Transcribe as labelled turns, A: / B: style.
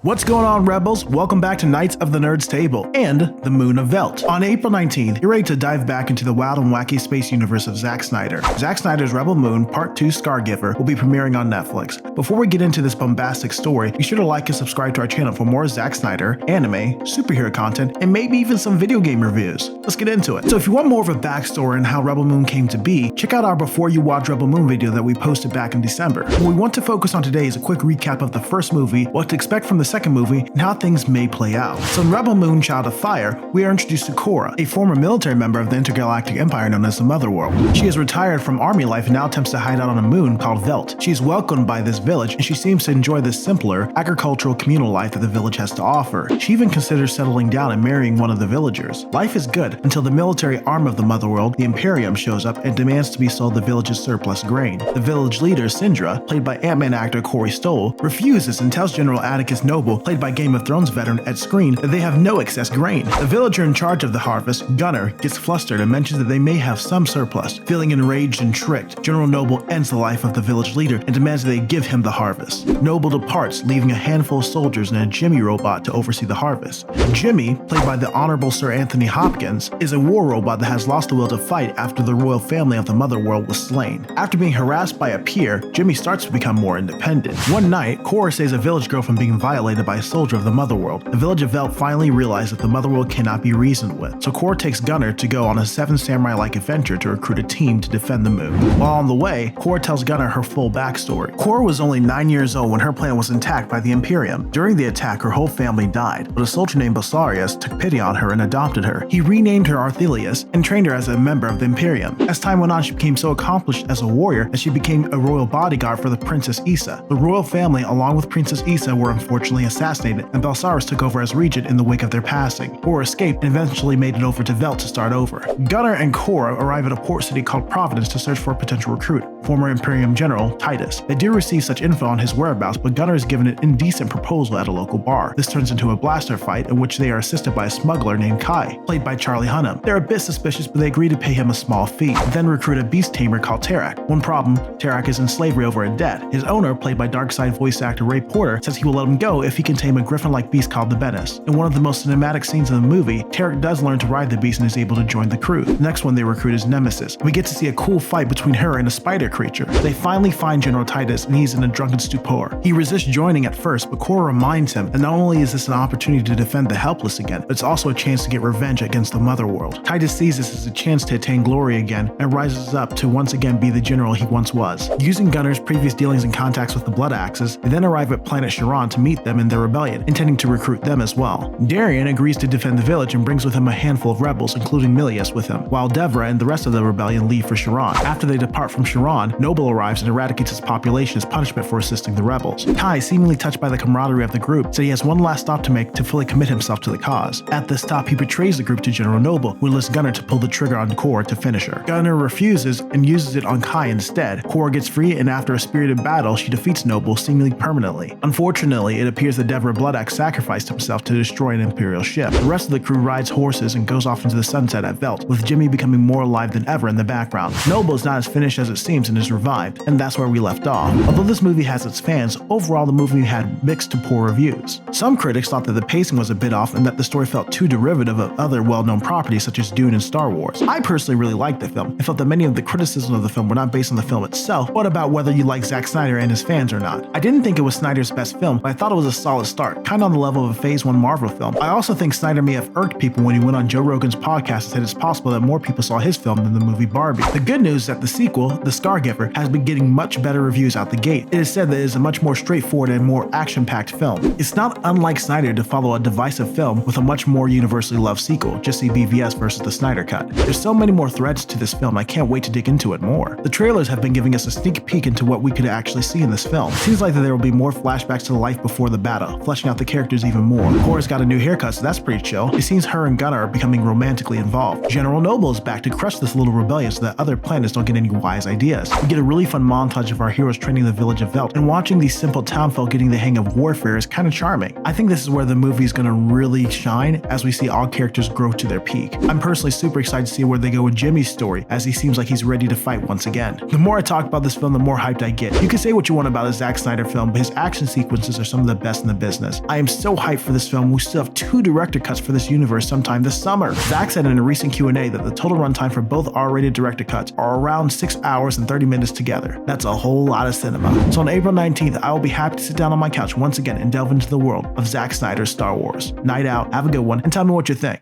A: What's going on, Rebels? Welcome back to Knights of the Nerds Table and the Moon of Velt. On April 19th, you're ready to dive back into the wild and wacky space universe of Zack Snyder. Zack Snyder's Rebel Moon Part 2 Scargiver will be premiering on Netflix. Before we get into this bombastic story, be sure to like and subscribe to our channel for more Zack Snyder, anime, superhero content, and maybe even some video game reviews. Let's get into it. So if you want more of a backstory on how Rebel Moon came to be, check out our Before You Watch Rebel Moon video that we posted back in December. What we want to focus on today is a quick recap of the first movie, what to expect from the second movie, and how things may play out. So in Rebel Moon Child of Fire, we are introduced to Korra, a former military member of the intergalactic empire known as the Motherworld. She is retired from army life and now attempts to hide out on a moon called Velt. She is welcomed by this village, and she seems to enjoy the simpler, agricultural communal life that the village has to offer. She even considers settling down and marrying one of the villagers. Life is good until the military arm of the Motherworld, the Imperium, shows up and demands to be sold the village's surplus grain. The village leader, Syndra, played by Ant-Man actor Corey Stoll, refuses and tells General Atticus Noble, played by Game of Thrones veteran Ed Skrein, that they have no excess grain. The villager in charge of the harvest, Gunnar, gets flustered and mentions that they may have some surplus. Feeling enraged and tricked, General Noble ends the life of the village leader and demands that they give him the harvest. Noble departs, leaving a handful of soldiers and a Jimmy robot to oversee the harvest. Jimmy, played by the Honorable Sir Anthony Hopkins, is a war robot that has lost the will to fight after the royal family of the Motherworld was slain. After being harassed by a peer, Jimmy starts to become more independent. One night, Korra saves a village girl from being violated by a soldier of the Motherworld. The village of Velt finally realizes that the Motherworld cannot be reasoned with, so Korra takes Gunnar to go on a Seven Samurai-like adventure to recruit a team to defend the moon. While on the way, Korra tells Gunnar her full backstory. Korra was only 9 years old when her plan was attacked by the Imperium. During the attack, her whole family died, but a soldier named Bosarius took pity on her and adopted her. He renamed her Arthelius and trained her as a member of the Imperium. As time went on, she became so accomplished as a warrior that she became a royal bodyguard for the Princess Issa. The royal family, along with Princess Issa, were unfortunately assassinated, and Bosarius took over as regent in the wake of their passing. Korra escaped and eventually made it over to Velt to start over. Gunnar and Korra arrive at a port city called Providence to search for a potential recruit, former Imperium General Titus. They do receive such info on his whereabouts, but Gunnar is given an indecent proposal at a local bar. This turns into a blaster fight in which they are assisted by a smuggler named Kai, played by Charlie Hunnam. They're a bit suspicious, but they agree to pay him a small fee, then recruit a beast tamer called Tarak. One problem, Tarak is in slavery over a debt. His owner, played by Darkseid voice actor Ray Porter, says he will let him go if he can tame a griffin-like beast called the Venice. In one of the most cinematic scenes in the movie, Tarak does learn to ride the beast and is able to join the crew. The next one they recruit is Nemesis. We get to see a cool fight between her and a spider creature. They finally find General Titus and he's in a drunken stupor. He resists joining at first, but Korra reminds him that not only is this an opportunity to defend the helpless again, but it's also a chance to get revenge against the Motherworld. Titus sees this as a chance to attain glory again and rises up to once again be the general he once was. Using Gunnar's previous dealings and contacts with the Blood Axes, they then arrive at planet Chiron to meet them in their rebellion, intending to recruit them as well. Darian agrees to defend the village and brings with him a handful of rebels, including Milius with him, while Devra and the rest of the rebellion leave for Chiron. After they depart from Chiron, Noble arrives and eradicates its population as punishment for assisting the rebels. Kai, seemingly touched by the camaraderie of the group, said he has one last stop to make to fully commit himself to the cause. At this stop, he betrays the group to General Noble, who enlists Gunnar to pull the trigger on Korra to finish her. Gunnar refuses and uses it on Kai instead. Korra gets free, and after a spirited battle, she defeats Noble seemingly permanently. Unfortunately, it appears that Devra Bloodaxe sacrificed himself to destroy an Imperial ship. The rest of the crew rides horses and goes off into the sunset at Velt, with Jimmy becoming more alive than ever in the background. Noble is not as finished as it seems and is revived, and that's where we left off. Although this movie has its fans, overall the movie had mixed to poor reviews. Some critics thought that the pacing was a bit off and that the story felt too derivative of other well-known properties such as Dune and Star Wars. I personally really liked the film. I felt that many of the criticisms of the film were not based on the film itself, but about whether you like Zack Snyder and his fans or not. I didn't think it was Snyder's best film, but I thought it was a solid start, kind of on the level of a Phase 1 Marvel film. I also think Snyder may have irked people when he went on Joe Rogan's podcast and said it's possible that more people saw his film than the movie Barbie. The good news is that the sequel, The Scargiver, has been getting much better reviews out the gate. It is said that it is a much more straightforward and more action-packed film. It's not unlike Snyder to follow a divisive film with a much more universally loved sequel, just see BVS versus the Snyder Cut. There's so many more threads to this film, I can't wait to dig into it more. The trailers have been giving us a sneak peek into what we could actually see in this film. It seems like that there will be more flashbacks to the life before the battle, fleshing out the characters even more. Korra's got a new haircut, so that's pretty chill. It seems her and Gunnar are becoming romantically involved. General Noble is back to crush this little rebellion so that other planets don't get any wise ideas. this. We get a really fun montage of our heroes training the village of Velt, and watching these simple townfolk getting the hang of warfare is kind of charming. I think this is where the movie is going to really shine as we see all characters grow to their peak. I'm personally super excited to see where they go with Jimmy's story, as he seems like he's ready to fight once again. The more I talk about this film, the more hyped I get. You can say what you want about a Zack Snyder film, but his action sequences are some of the best in the business. I am so hyped for this film. We still have 2 director cuts for this universe sometime this summer. Zack said in a recent Q&A that the total runtime for both R-rated director cuts are around 6 hours and 30 minutes together. That's a whole lot of cinema. So on April 19th, I will be happy to sit down on my couch once again and delve into the world of Zack Snyder's Star Wars. Night out, have a good one, and tell me what you think.